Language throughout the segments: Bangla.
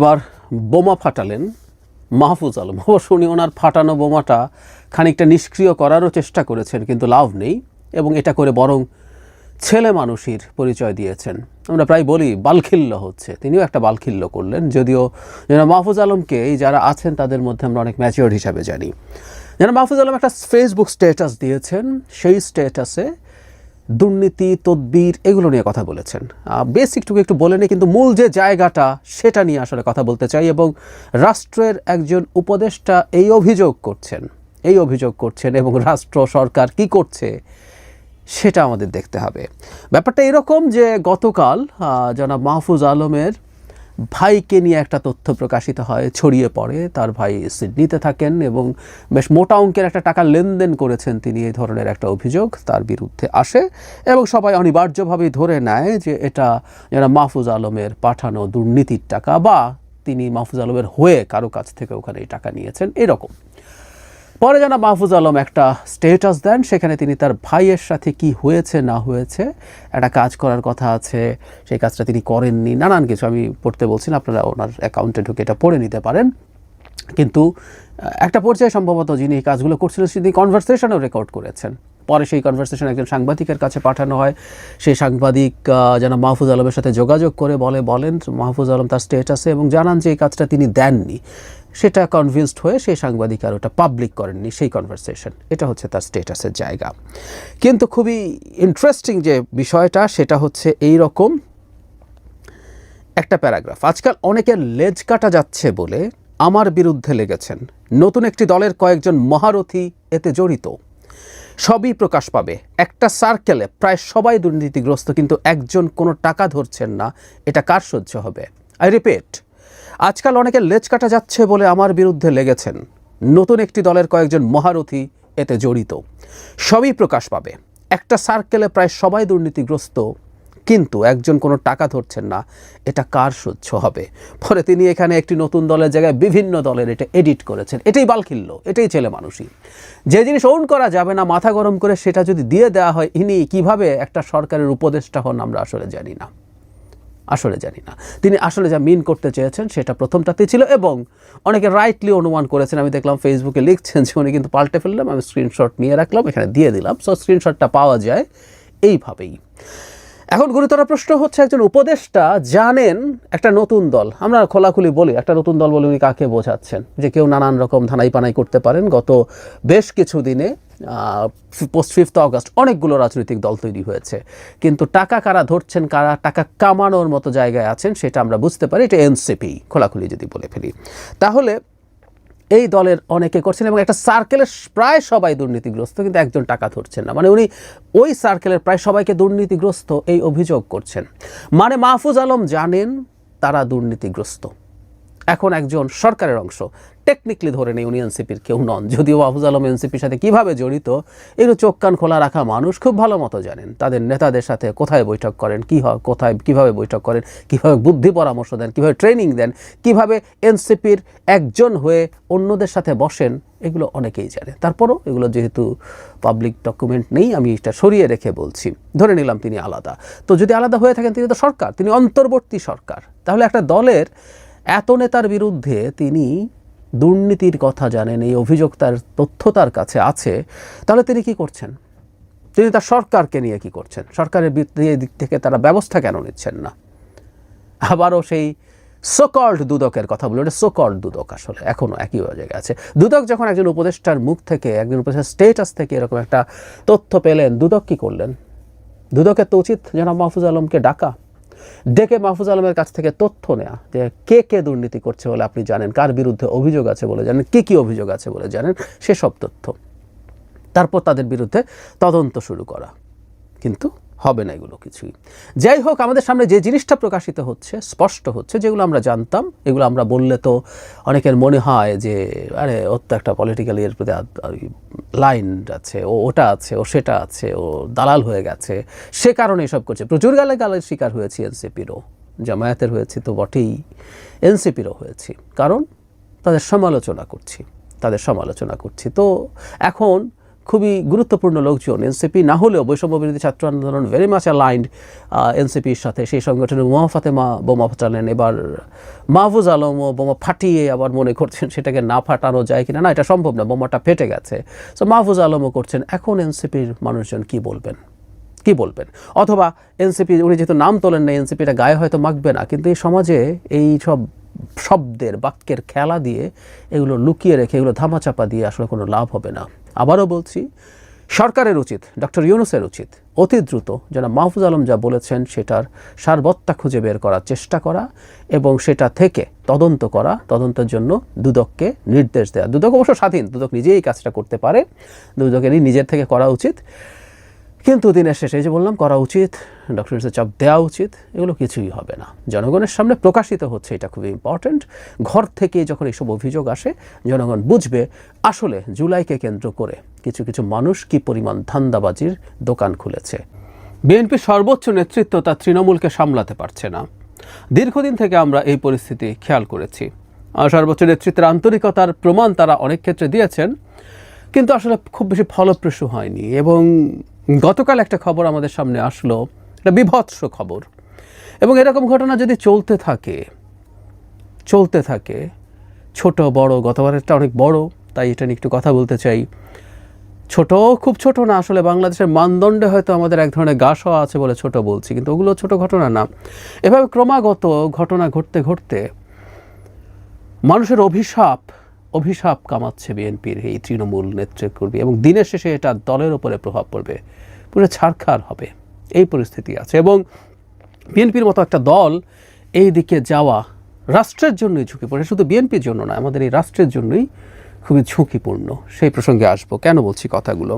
এবার বোমা ফাটালেন মাহফুজ আলম। অবশ্য উনি ওনার ফাটানো বোমাটা খানিকটা নিষ্ক্রিয় করারও চেষ্টা করেছেন, কিন্তু লাভ নেই, এবং এটা করে বরং ছেলে মানুষের পরিচয় দিয়েছেন। আমরা প্রায় বলি বালখিল্য হচ্ছে, তিনিও একটা বালখিল্য করলেন, যদিও মাহফুজ আলমকে এই যারা আছেন তাদের মধ্যে আমরা অনেক ম্যাচিওর হিসাবে জানি। মাহফুজ আলম একটা ফেসবুক স্ট্যাটাস দিয়েছেন, সেই স্ট্যাটাসে দুর্নীতি তদবির এগুলো নিয়ে কথা বলেছেন। বেসিকটুকু একটু বলে নিই, কিন্তু মূল যে জায়গাটা সেটা নিয়ে আসলে কথা বলতে চাই। এবং রাষ্ট্রের একজন উপদেষ্টা এই অভিযোগ করছেন এবং রাষ্ট্র সরকার কি করছে সেটা আমাদের দেখতে হবে। ব্যাপারটা এরকম যে গতকাল জনাব মাহফুজ আলমের ভাইকে নিয়ে একটা তথ্য প্রকাশিত হয়, ছড়িয়ে পড়ে। তার ভাই সিডনিতে থাকেন এবং বেশ মোটা অঙ্কের একটা টাকা লেনদেন করেছেন তিনি, এই ধরনের একটা অভিযোগ তার বিরুদ্ধে আসে এবং সবাই অনিবার্যভাবেই ধরে নেয় যে এটা যারা মাহফুজ আলমের পাঠানো দুর্নীতির টাকা, বা তিনি মাহফুজ আলমের হয়ে কারো কাছ থেকে ওখানে এই টাকা নিয়েছেন, এরকম। পরে জানা মাহফুজ আলম একটা স্ট্যাটাস দেন, সেখানে তিনি তার ভাইয়ের সাথে কি হয়েছে না হয়েছে, একটা কাজ করার কথা আছে, সেই কাজটা তিনি করেননি, নানান কিছু আমি পড়তে বলছি না, আপনারা ওনার অ্যাকাউন্টে ঢুকে এটা পড়ে নিতে পারেন। কিন্তু একটা পর্যায়ে সম্ভবত যিনি এই কাজগুলো করছিলেন তিনি কনভারসেশনও রেকর্ড করেছেন। পরে সেই কনভারসেশন একজন সাংবাদিকের কাছে পাঠানো হয়। সেই সাংবাদিক যেন মাহফুজ আলমের সাথে যোগাযোগ করে বলেন মাহফুজ আলম তার স্ট্যাটাসে, এবং জানান যে এই কাজটা তিনি দেননি। সেটা কনভিন্সড হয়ে সেই সাংবাদিক আর ওটা পাবলিক করেননি সেই কনভারসেশন। এটা হচ্ছে তার স্ট্যাটাসের জায়গা। কিন্তু খুবই ইন্টারেস্টিং যে বিষয়টা সেটা হচ্ছে এই রকম একটা প্যারাগ্রাফ। আজকাল অনেকের লেজ কাটা যাচ্ছে বলে আমার বিরুদ্ধে লেগেছেন, নতুন একটি দলের কয়েকজন মহারথী এতে জড়িত, সবই প্রকাশ পাবে। একটা সার্কেলে প্রায় সবাই দুর্নীতিগ্রস্ত, কিন্তু একজন কোনো টাকা ধরছেন না, এটা কার সহ্য হবে? আই রিপিট, আজকাল অনেকের লেজ কাটা যাচ্ছে বলে আমার বিরুদ্ধে লেগেছেন, নতুন একটি দলের কয়েকজন মহারথী এতে জড়িত, সবই প্রকাশ পাবে। একটা সার্কেলে প্রায় সবাই দুর্নীতিগ্রস্ত, কিন্তু একজন কোনো টাকা ধরছেন না, এটা কার সহ্য হবে? পরে তিনি এখানে একটি নতুন দলের জায়গায় বিভিন্ন দলের এটা এডিট করেছেন। এটাই বালখিল্য, এটাই ছেলে মানুষই। যে জিনিস ওন করা যাবে না মাথা গরম করে সেটা যদি দিয়ে দেওয়া হয়, ইনি কিভাবে একটা সরকারের উপদেষ্টা হন আমরা আসলে জানি না। তিনি আসলে যা মিন করতে চেয়েছেন সেটা প্রথমটাতেই ছিল, এবং অনেকে রাইটলি অনুমান করেছেন। আমি দেখলাম ফেসবুকে লিখছেন যে উনি কিন্তু পাল্টে ফেললাম, আমি স্ক্রিনশট নিয়ে রাখলাম, এখানে দিয়ে দিলাম। সো স্ক্রিনশটটা পাওয়া যায় এইভাবেই। এখন গুরুতর প্রশ্ন হচ্ছে, একজন উপদেষ্টা জানেন একটা নতুন দল, আমরা খোলাখুলি বলি একটা নতুন দল বলে উনি কাকে বোঝাচ্ছেন? যে কেউ নানান রকম ধানাই পানাই করতে পারেন। গত বেশ কিছু দিনে পোস্ট 5 অগস্ট অনেকগুলো রাজনৈতিক দল তৈরি হয়েছে, কিন্তু টাকা কারা ধরছেন, কারা টাকা কামানোর মতো জায়গায় আছেন সেটা আমরা বুঝতে পারি। এটা এনসিপি, খোলাখুলি যদি বলে ফেলি। তাহলে এই দলের অনেকে করছেন এবং একটা সার্কেলের প্রায় সবাই দুর্নীতিগ্রস্ত, কিন্তু একজন টাকা ধরছেন না। মানে উনি ওই সার্কেলের প্রায় সবাইকে দুর্নীতিগ্রস্ত এই অভিযোগ করছেন। মানে মাহফুজ আলম জানেন তারা দুর্নীতিগ্রস্ত। এখন একজন সরকারের অংশ, টেকনিক্যালি ধরে নেই উনি এনসিপির কেউ নন, যদিও মাহফুজ আলম এনসিপির সাথে কীভাবে জড়িত এগুলো চোখ কান খোলা রাখা মানুষ খুব ভালো মতো জানেন। তাদের নেতাদের সাথে কোথায় বৈঠক করেন, কী হয়, কোথায় কীভাবে বৈঠক করেন, কীভাবে বুদ্ধি পরামর্শ দেন, কীভাবে ট্রেনিং দেন, কীভাবে এনসিপির একজন হয়ে অন্যদের সাথে বসেন, এগুলো অনেকেই জানে। তারপরও এগুলো যেহেতু পাবলিক ডকুমেন্ট নেই, আমি এটা সরিয়ে রেখে বলছি। ধরে নিলাম তিনি আলাদা, তো যদি আলাদা হয়ে থাকেন তিনি তো সরকার, তিনি অন্তর্বর্তী সরকার। তাহলে একটা দলের এত নেতার বিরুদ্ধে তিনি দুর্নীতির কথা জানেন, এই অভিযোগ তার তথ্য তার কাছে আছে, তাহলে তিনি কি করছেন? তিনি তার সরকারকে নিয়ে কি করছেন? সরকারের দিক থেকে তারা ব্যবস্থা কেন নিচ্ছেন না? আবারও সেই সোকল্ড দুদকের কথা বলে, ওটা সোকল্ড দুদক আসলে এখনও একই জায়গায় আছে। দুদক যখন একজন উপদেষ্টার মুখ থেকে, একজন উপদেষ্টার স্টেটাস থেকে এরকম একটা তথ্য পেলেন, দুদক কি করলেন? দুদকের তো উচিত জনাব মাহফুজ আলমকে ডেকে মাহফুজ আলমের কাছ থেকে তথ্য নেওয়া, যে কে কে দুর্নীতি করছে বলে আপনি জানেন, কার বিরুদ্ধে অভিযোগ আছে বলে জানেন, কী অভিযোগ আছে বলে জানেন, সেসব তথ্য, তারপর তাদের বিরুদ্ধে তদন্ত শুরু করা। কিন্তু হবে না এগুলো কিছুই। যাই হোক, আমাদের সামনে যে জিনিসটা প্রকাশিত হচ্ছে, স্পষ্ট হচ্ছে, যেগুলো আমরা জানতাম, এগুলো আমরা বললে তো অনেকের মনে হয় যে আরে ওর তো একটা পলিটিক্যাল এর প্রতি লাইন আছে, ও ওটা আছে, ও সেটা আছে, ও দালাল হয়ে গেছে, সে কারণে এসব করছে। প্রচুর গালের শিকার হয়েছি এনসিপিরও, জামায়াতের হয়েছি তো বটেই, এনসিপিরও হয়েছি, কারণ তাদের সমালোচনা করছি। তো এখন খুবই গুরুত্বপূর্ণ লোকজন, এনসিপি না হলেও বৈষম্য বিরোধী ছাত্র আন্দোলন ভেরি মাচ অ্যালাইন্ড এনসিপির সাথে। সেই সংগঠনের উমা ফাতেমা বোমা ফাটালেন, এবার মাহফুজ আলমও বোমা ফাটিয়ে আবার মনে করছেন সেটাকে না ফাটানো যায় কিনা, না এটা সম্ভব না, বোমাটা ফেটে গেছে। সো মাহফুজ আলমও করছেন। এখন এনসিপির মানুষজন কি বলবেন? অথবা এনসিপি, উনি যেহেতু নাম তোলেন না, এনসিপিটা গায়ে হয়তো মাখবে না, কিন্তু এই সমাজে এই সব শব্দের বাক্যের খেলা দিয়ে এগুলো লুকিয়ে রেখে এগুলো ধামাচাপা দিয়ে আসলে কোনো লাভ হবে না। আবারও বলছি, সরকারের উচিত, ডক্টর ইউনূসের উচিত অতি দ্রুত যেন মাহফুজ আলম যা বলেছেন সেটার সারবত্তা খুঁজে বের করার চেষ্টা করা এবং সেটা থেকে তদন্ত করা, তদন্তের জন্য দুদককে নির্দেশ দেওয়া। দুদক অবশ্য স্বাধীন, দুদক নিজেই এই কাজটা করতে পারে, দুদকেরই নিজের থেকে করা উচিত। কিন্তু দিনের শেষে যে বললাম করা উচিত, ডক্টর ইউনূসের চাপ দেওয়া উচিত, এগুলো কিছুই হবে না। জনগণের সামনে প্রকাশিত হচ্ছে, এটা খুবই ইম্পর্ট্যান্ট। ঘর থেকে যখন এইসব অভিযোগ আসে জনগণ বুঝবে আসলে জুলাইকে কেন্দ্র করে কিছু কিছু মানুষ কি পরিমাণ ধান্দাবাজির দোকান খুলেছে। বিএনপির সর্বোচ্চ নেতৃত্ব তার তৃণমূলকে সামলাতে পারছে না। দীর্ঘদিন থেকে আমরা এই পরিস্থিতি খেয়াল করেছি। সর্বোচ্চ নেতৃত্বের আন্তরিকতার প্রমাণ তারা অনেক ক্ষেত্রে দিয়েছেন, কিন্তু আসলে খুব বেশি ফলপ্রসূ হয়নি। এবং গতকাল একটা খবর আমাদের সামনে আসলো, একটা বিভৎস খবর, এবং এরকম ঘটনা যদি চলতে থাকে ছোট বড়, গতবারেরটা অনেক বড়, তাই এটা নিয়ে একটু কথা বলতে চাই। ছোট, খুব ছোট না, আসলে বাংলাদেশের মানদণ্ডে হয়তো আমাদের এক ধরনের গা সওয়া আছে বলে ছোট বলছি, কিন্তু ওগুলো ছোট ঘটনা না। এভাবে ক্রমাগত ঘটনা ঘটতে ঘটতে মানুষের অভিশাপ কামাচ্ছে বিএনপির এই তৃণমূল নেতৃত্বকর্মী, এবং দিনের শেষে এটা দলের উপরে প্রভাব পড়বে, পুরো ছারখার হবে, এই পরিস্থিতি আছে। এবং বিএনপির মতো একটা দল এই দিকে যাওয়া রাষ্ট্রের জন্যই ঝুঁকিপূর্ণ, শুধু বিএনপির জন্য না, আমাদের এই রাষ্ট্রের জন্যই খুবই ঝুঁকিপূর্ণ। সেই প্রসঙ্গে আসবো, কেন বলছি কথাগুলো।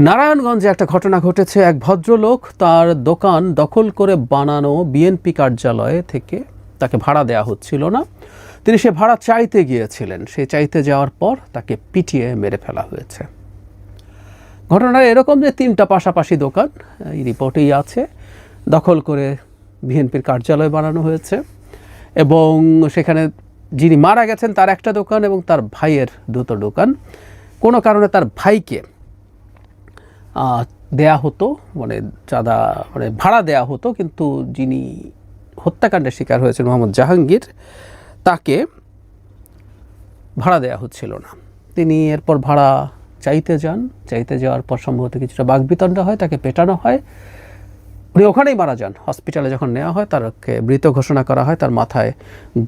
নারায়ণগঞ্জে একটা ঘটনা ঘটেছে। এক ভদ্রলোক তার দোকান দখল করে বানানো বিএনপি কার্যালয়ে থেকে তাকে ভাড়া দেওয়া হচ্ছিল না, তিনি সে ভাড়া চাইতে গিয়েছিলেন। সে চাইতে যাওয়ার পর তাকে পিটিয়ে মেরে ফেলা হয়েছে। ঘটনাটা এরকম যে 3টা পাশাপাশি দোকান, এই রিপোর্টেই আছে, দখল করে বিএনপির কার্যালয় বানানো হয়েছে, এবং সেখানে যিনি মারা গেছেন তার একটা দোকান এবং তার ভাইয়ের 2টো দোকান। কোনো কারণে তার ভাইকে দেয়া হতো, মানে চাঁদা, মানে ভাড়া দেয়া হতো, কিন্তু যিনি হত্যাকাণ্ডের শিকার হয়েছেন মোহাম্মদ জাহাঙ্গীর, তাকে ভাড়া দেয়া হচ্ছিল না। তিনি এরপর ভাড়া চাইতে যাওয়ার পর সম্ভবত কিছুটা বাকবিতণ্ডা হয়, তাকে পেটানো হয়, উনি ওখানেই মারা যান। হসপিটালে যখন নেওয়া হয় তাকে মৃত ঘোষণা করা হয়, তার মাথায়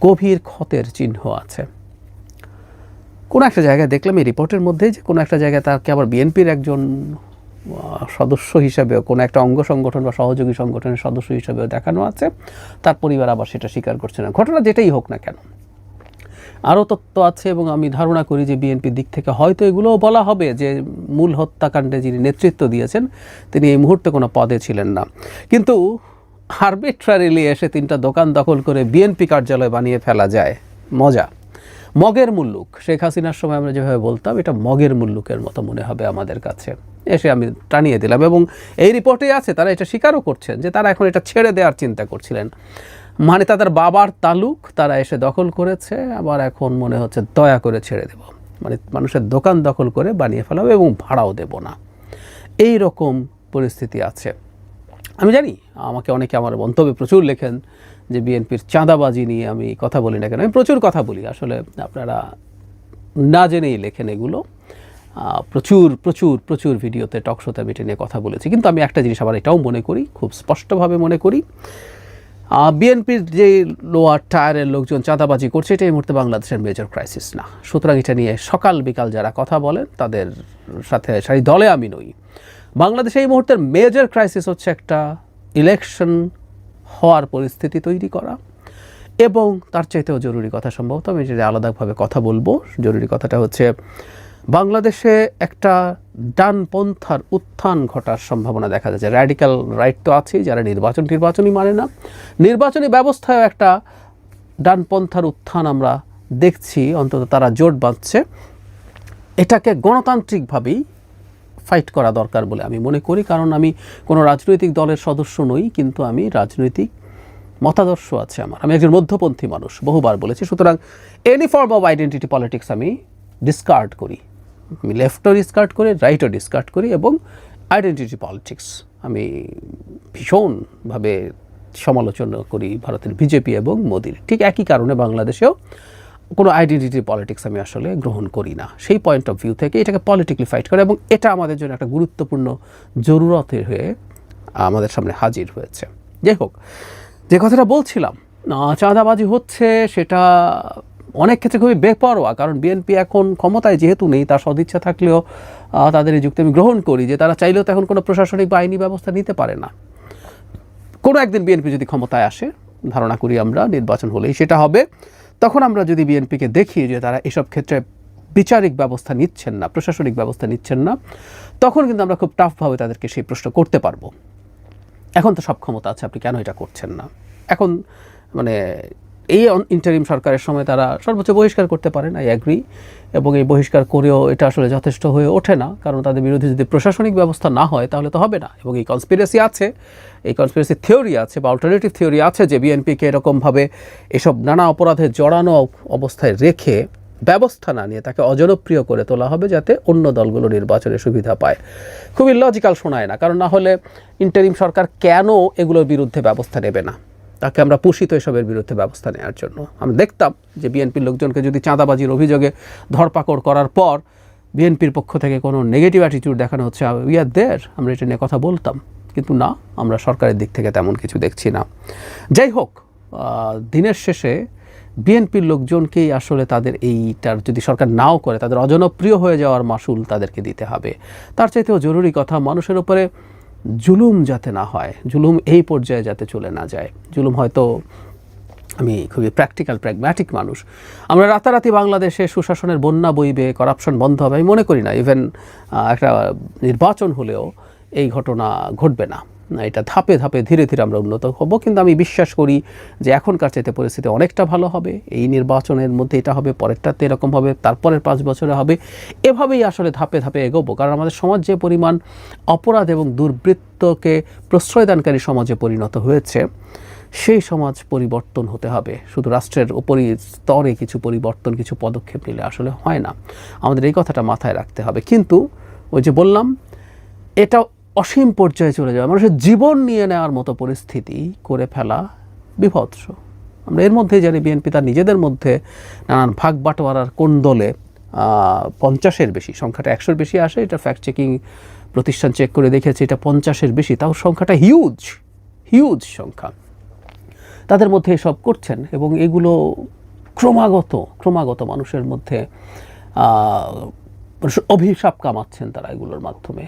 গভীর ক্ষতের চিহ্ন আছে। কোনো একটা জায়গায় দেখলাম এই রিপোর্টের মধ্যেই যে কোনো একটা জায়গায় তাকে আবার বিএনপির একজন সদস্য হিসাবেও, কোনো একটা অঙ্গ সংগঠন বা সহযোগী সংগঠনের সদস্য হিসাবেও দেখানো আছে, তার পরিবার আবার সেটা স্বীকার করছে না। ঘটনা যেটাই হোক না কেন, আরও তথ্য আছে, এবং আমি ধারণা করি যে বিএনপির দিক থেকে হয়তো এগুলোও বলা হবে যে মূল হত্যাকাণ্ডে যিনি নেতৃত্ব দিয়েছেন তিনি এই মুহূর্তে কোনো পদে ছিলেন না, কিন্তু আরবিট্রারিলি এসে 3টা দোকান দখল করে বিএনপি কার্যালয় বানিয়ে ফেলা যায়। মজা, মগের মুল্লুক। শেখ হাসিনার সময় আমরা যেভাবে বলতাম, এটা মগের মুল্লুকের মতো মনে হবে আমাদের কাছে। এসে আমি টানিয়ে দিলাম, এবং এই রিপোর্টে আছে তারা এটা স্বীকারও করছেন যে তারা এখন এটা ছেড়ে দেওয়ার চিন্তা করছিলেন, মানে তাদের বাবার তালুক তারা এসে দখল করেছে, আবার এখন মনে হচ্ছে দয়া করে ছেড়ে দেব, মানে মানুষের দোকান দখল করে বানিয়ে ফেলাবো এবং ভাড়াও দেব না, এই রকম পরিস্থিতি আছে। আমি জানি আমাকে অনেকে আমার মন্তব্যে প্রচুর লেখেন যে বিএনপির চাঁদাবাজি নিয়ে আমি কথা বলি না কেন। আমি প্রচুর কথা বলি, আসলে আপনারা না জেনেই লেখেন এগুলো। প্রচুর প্রচুর প্রচুর ভিডিওতে, টকশোতে আমি এটা নিয়ে কথা বলেছি, কিন্তু আমি একটা জিনিস আবার এটাও মনে করি, খুব স্পষ্টভাবে মনে করি, বিএনপির যে লোয়ার টায়ারের লোকজন চাঁদাবাজি করছে, এটা এই মুহূর্তে বাংলাদেশের মেজর ক্রাইসিস না। সুতরাং এটা নিয়ে সকাল বিকাল যারা কথা বলেন তাদের সাথে সেই দলে আমি নই। বাংলাদেশে এই মুহূর্তের মেজর ক্রাইসিস হচ্ছে একটা ইলেকশন হওয়ার পরিস্থিতি তৈরি করা, এবং তার চাইতেও জরুরি কথা, সম্ভবত আমি যেটা আলাদাভাবে কথা বলবো, জরুরি কথাটা হচ্ছে বাংলাদেশে একটা ডানপন্থার উত্থান ঘটার সম্ভাবনা দেখা যাচ্ছে। র্যাডিক্যাল রাইট তো আছেই, যারা নির্বাচনই মানে না, নির্বাচনী ব্যবস্থায় একটা ডানপন্থার উত্থান আমরা দেখছি, অন্তত তারা জোট বাঁধছে। এটাকে গণতান্ত্রিকভাবেই ফাইট করা দরকার বলে আমি মনে করি, কারণ আমি কোনো রাজনৈতিক দলের সদস্য নই, কিন্তু আমি রাজনৈতিক মতাদর্শ আছে আমার, আমি একজন মধ্যপন্থী মানুষ, বহুবার বলেছি। সুতরাং any form of identity politics আমি ডিসকার্ড করি, আমি লেফটও ডিসকার্ড করি, রাইটও ডিসকার্ড করি, এবং আইডেন্টিটি পলিটিক্স আমি ভীষণভাবে সমালোচনা করি ভারতের বিজেপি এবং মোদির। ঠিক একই কারণে বাংলাদেশেও কোনো আইডেন্টিটি পলিটিক্স আমি আসলে গ্রহণ করি না। সেই পয়েন্ট অফ ভিউ থেকে এটাকে পলিটিক্যালি ফাইট করে, এবং এটা আমাদের জন্য একটা গুরুত্বপূর্ণ জরুরতের হয়ে আমাদের সামনে হাজির হয়েছে। যাই হোক, যে কথাটা বলছিলাম, চাঁদাবাজি হচ্ছে সেটা অনেক ক্ষেত্রে খুবই বেপরোয়া, কারণ বিএনপি এখন ক্ষমতায় যেহেতু নেই, তার সদিচ্ছা থাকলেও তাদের এই যুক্তি আমি গ্রহণ করি যে তারা চাইলেও তো এখন কোনো প্রশাসনিক বা আইনি ব্যবস্থা নিতে পারে না। কোনো একদিন বিএনপি যদি ক্ষমতায় আসে, ধারণা করি আমরা নির্বাচন হলেই সেটা হবে, তখন আমরা যদি বিএনপিকে দেখি যে তারা এসব ক্ষেত্রে বিচারিক ব্যবস্থা নিচ্ছেন না, প্রশাসনিক ব্যবস্থা নিচ্ছেন না, তখন কিন্তু আমরা খুব টাফভাবে তাদেরকে সেই প্রশ্ন করতে পারবো। এখন তো সব ক্ষমতা আছে, আপনি কেন এটা করছেন না? এখন মানে এই ইন্টারিম সরকারের সময় তারা সর্বোচ্চ বহিষ্কার করতে পারেন, আই অ্যাগ্রি, এবং এই বহিষ্কার করেও এটা আসলে যথেষ্ট হয়ে ওঠে না, কারণ তাদের বিরুদ্ধে যদি প্রশাসনিক ব্যবস্থা না হয় তাহলে তো হবে না। এবং এই কনস্পিরেসি আছে, এই কনস্পিরেসি থিওরি আছে বা অল্টারনেটিভ থিওরি আছে যে বিএনপিকে এরকমভাবে এসব নানা অপরাধে জড়ানো অবস্থায় রেখে ব্যবস্থা না নিয়ে তাকে অজনপ্রিয় করে তোলা হবে যাতে অন্য দলগুলো নির্বাচনের সুবিধা পায়। খুবই লজিক্যাল শোনায় না, কারণ না হলে ইন্টারিম সরকার কেন এগুলোর বিরুদ্ধে ব্যবস্থা নেবে না? তাকে আমরা পুষিত এসবের বিরুদ্ধে ব্যবস্থা নেওয়ার জন্য। আমরা দেখতাম যে বিএনপির লোকজনকে যদি চাঁদাবাজির অভিযোগে ধরপাকড় করার পর বিএনপির পক্ষ থেকে কোনো নেগেটিভ অ্যাটিটিউড দেখানো হচ্ছে, উই আর দেয়ার, আমরা এটা নিয়ে কথা বলতাম। কিন্তু না, আমরা সরকারের দিক থেকে তেমন কিছু দেখছি না। যাই হোক, দিনের শেষে বিএনপির লোকজনকেই আসলে তাদের এইটার যদি সরকার নাও করে, তাদের অজনপ্রিয় হয়ে যাওয়ার মাসুল তাদেরকে দিতে হবে। তার চাইতেও জরুরি কথা, মানুষের উপরে জুলুম যাতে না হয়, জুলুম এই পর্যায়ে যাতে চলে না যায়। জুলুম হয়তো, আমি খুবই প্র্যাকটিক্যাল প্র্যাগম্যাটিক মানুষ, আমরা রাতারাতি বাংলাদেশে সুশাসনের বন্যা বইবে, করাপশন বন্ধ হবে, আমি মনে করি না। ইভেন একটা নির্বাচন হলেও এই ঘটনা ঘটবে না। এটা ধাপে ধাপে ধীরে ধীরে আমরা উন্নত হব, কিন্তু আমি বিশ্বাস করি যে এখনকার চাইতে পরিস্থিতি অনেকটা ভালো হবে। এই নির্বাচনের মধ্যে এটা হবে, পরেরটাতে এরকম হবে, তারপরের 5 বছরে হবে, এভাবেই আসলে ধাপে ধাপে এগোবো। কারণ আমাদের সমাজ যে পরিমাণ অপরাধ এবং দুর্বৃত্তকে প্রশ্রয়দানকারী সমাজে পরিণত হয়েছে, সেই সমাজ পরিবর্তন হতে হবে। শুধু রাষ্ট্রের উপরই স্তরে কিছু পরিবর্তন, কিছু পদক্ষেপ নিলে আসলে হয় না। আমাদের এই কথাটা মাথায় রাখতে হবে। কিন্তু ওই যে বললাম, এটা অসীম পর্যায়ে চলে যাওয়া, মানুষের জীবন নিয়ে নেওয়ার মতো পরিস্থিতি করে ফেলা বিভৎস। আমরা এর মধ্যেই জানি বিএনপি তার নিজেদের মধ্যে নানান ভাগ বাটোয়ারার কোন দলে 50-এর বেশি, সংখ্যাটা 100-এর বেশি আসে, এটা ফ্যাক্ট চেকিং প্রতিষ্ঠান চেক করে দেখেছে এটা 50-এর বেশি, তাও সংখ্যাটা হিউজ সংখ্যা। তাদের মধ্যে এসব করছেন, এবং এগুলো ক্রমাগত মানুষের মধ্যে অভিশাপ কামাচ্ছেন তারা এগুলোর মাধ্যমে।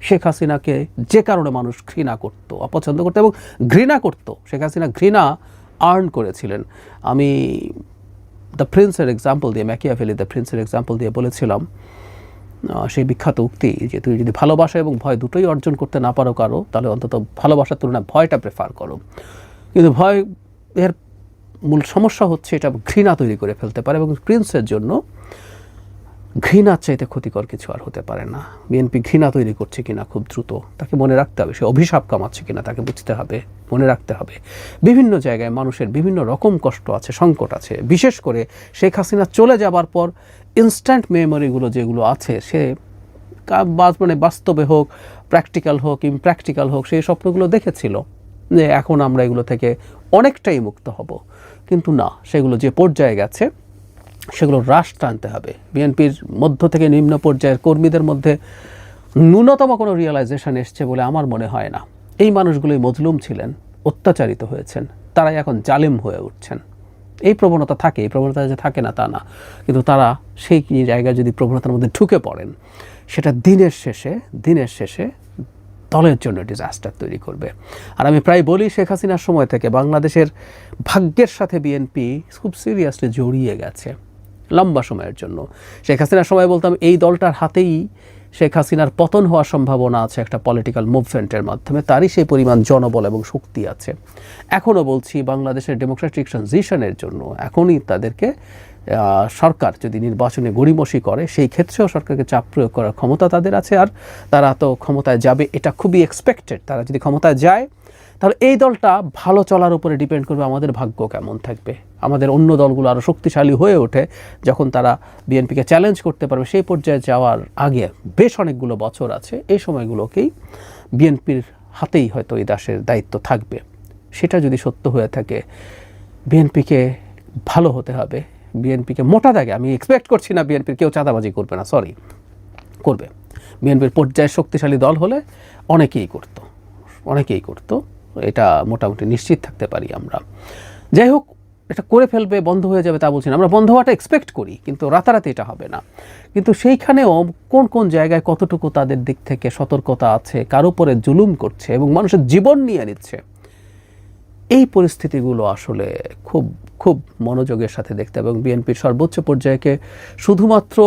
শেখ হাসিনাকে যে কারণে মানুষ ঘৃণা করত, অপছন্দ করত এবং ঘৃণা করত, শেখ হাসিনা ঘৃণা আর্ন করেছিলেন। আমি দ্য প্রিন্সের এক্সাম্পল দিয়ে, ম্যাকিয়াভেলি দ্য প্রিন্সের এক্সাম্পল দিয়ে বলেছিলাম সেই বিখ্যাত উক্তি যে তুই যদি ভালোবাসা এবং ভয় দুটোই অর্জন করতে না পারো কারো, তাহলে অন্তত ভালোবাসার তুলনায় ভয়টা প্রেফার করো। কিন্তু ভয় এর মূল সমস্যা হচ্ছে এটা ঘৃণা তৈরি করে ফেলতে পারে, এবং প্রিন্সের জন্য ঘৃণার চাইতে ক্ষতিকর কিছু আর হতে পারে না। বিএনপি ঘৃণা তৈরি করছে কিনা খুব দ্রুত তাকে মনে রাখতে হবে, সে অভিশাপ কামাচ্ছে কিনা তাকে বুঝতে হবে, মনে রাখতে হবে। বিভিন্ন জায়গায় মানুষের বিভিন্ন রকম কষ্ট আছে, সংকট আছে। বিশেষ করে শেখ হাসিনা চলে যাবার পর ইনস্ট্যান্ট মেমোরিগুলো যেগুলো আছে, সে মানে বাস্তবে হোক, প্র্যাকটিক্যাল হোক, ইমপ্র্যাকটিক্যাল হোক, সেই স্বপ্নগুলো দেখেছিল যে এখন আমরা এগুলো থেকে অনেকটাই মুক্ত হব। কিন্তু না, সেগুলো যে পর্যায়ে গেছে সেগুলো হ্রাস টানতে হবে। বিএনপির মধ্য থেকে নিম্ন পর্যায়ের কর্মীদের মধ্যে ন্যূনতম কোনো রিয়েলাইজেশন এসছে বলে আমার মনে হয় না। এই মানুষগুলোই মজলুম ছিলেন, অত্যাচারিত হয়েছেন, তারাই এখন জালিম হয়ে উঠছেন। এই প্রবণতা থাকে, এই প্রবণতা যে থাকে না তা না, কিন্তু তারা সেই জায়গায় যদি প্রবণতার মধ্যে ঢুকে পড়েন, সেটা দিনের শেষে দলের জন্য ডিজাস্টার তৈরি করবে। আর আমি প্রায় বলি, শেখ হাসিনার সময় থেকে বাংলাদেশের ভাগ্যের সাথে বিএনপি খুব সিরিয়াসলি জড়িয়ে গেছে লম্বা সময়ের জন্য। শেখ হাসিনার সময় বলতাম এই দলটার হাতেই শেখ হাসিনার পতন হওয়ার সম্ভাবনা আছে একটা পলিটিক্যাল মুভমেন্টের মাধ্যমে, তারই সেই পরিমাণ জনবল এবং শক্তি আছে। এখনও বলছি, বাংলাদেশের ডেমোক্রেটিক ট্রানজিশনের জন্য এখনই তাদেরকে সরকার যদি নির্বাচনে গড়িমসি করে, সেই ক্ষেত্রেও সরকারকে চাপ প্রয়োগ করার ক্ষমতা তাদের আছে। আর তারা তো ক্ষমতায় যাবে, এটা খুবই এক্সপেক্টেড। তারা যদি ক্ষমতায় যায়, তাহলে এই দলটা ভালো চলার উপরে ডিপেন্ড করবে আমাদের ভাগ্য কেমন থাকবে, আমাদের অন্য দলগুলো আরও শক্তিশালী হয়ে ওঠে যখন তারা বিএনপিকে চ্যালেঞ্জ করতে পারবে। সেই পর্যায়ে যাওয়ার আগে বেশ অনেকগুলো বছর আছে, এই সময়গুলোকেই বিএনপির হাতেই হয়তো এই দেশের দায়িত্ব থাকবে। সেটা যদি সত্য হয়ে থাকে, বিএনপিকে ভালো হতে হবে, বিএনপিকে মোটা দাগে, আমি এক্সপেক্ট করছি না বিএনপির কেউ চাঁদাবাজি করবে না, সরি, করবে। বিএনপির পর্যায়ে শক্তিশালী দল হলে অনেকেই করতো, এটা মোটামুটি নিশ্চিত থাকতে পারি আমরা। যাই হোক, এটা করে ফেলবে, বন্ধ হয়ে যাবে তা বলছি না, আমরা বন্ধ হওয়াটা এক্সপেক্ট করি, কিন্তু রাতারাতি এটা হবে না। কিন্তু সেইখানেও কোন কোন জায়গায় কতটুকু তাদের দিক থেকে সতর্কতা আছে, কার উপরে জুলুম করছে এবং মানুষের জীবন নিয়ে নিচ্ছে, এই পরিস্থিতিগুলো আসলে খুব খুব মনোযোগের সাথে দেখতে হবে। এবং বিএনপির সর্বোচ্চ পর্যায়কে শুধুমাত্র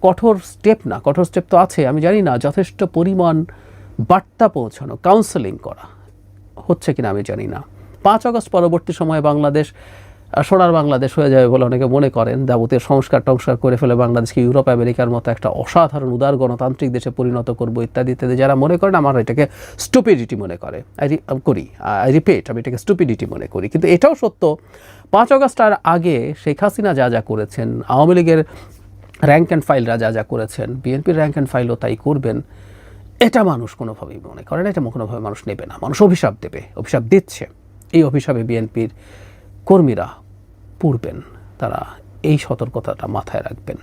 কঠোর স্টেপ না, কঠোর স্টেপ তো আছে, আমি জানি না যথেষ্ট পরিমাণ বার্তা পৌঁছানো, কাউন্সেলিং করা হচ্ছে কিনা আমি জানি না। 5 আগস্ট পরবর্তী সময়ে বাংলাদেশ সোনার বাংলাদেশ হয়ে যাবে বলে অনেকে মনে করেন, যাবতীয় সংস্কার টংস্কার করে ফেলে বাংলাদেশকে ইউরোপ আমেরিকার মতো একটা অসাধারণ উদার গণতান্ত্রিক দেশে পরিণত করবো ইত্যাদি ইত্যাদি। যারা মনে করেন, আমার এটাকে স্টুপিডিটি মনে করে, আই রিপিট, আমি এটাকে স্টুপিডিটি মনে করি। কিন্তু এটাও সত্য, 5 আগস্ট আর আগে শেখ হাসিনা যা যা করেছেন, আওয়ামী লীগের র্যাঙ্ক অ্যান্ড ফাইলরা যা যা করেছেন, বিএনপির র্যাঙ্ক অ্যান্ড ফাইলও তাই করবেন, এটা মানুষ কোনোভাবেই মনে করে না, এটা কোনোভাবে মানুষ নেবে না। মানুষ অভিশাপ দেবে, অভিশাপ দিচ্ছে, এই অভিশাপে বিএনপির কর্মীরা পড়বেন, তারা এই সতর্কতাটা মাথায় রাখবেন।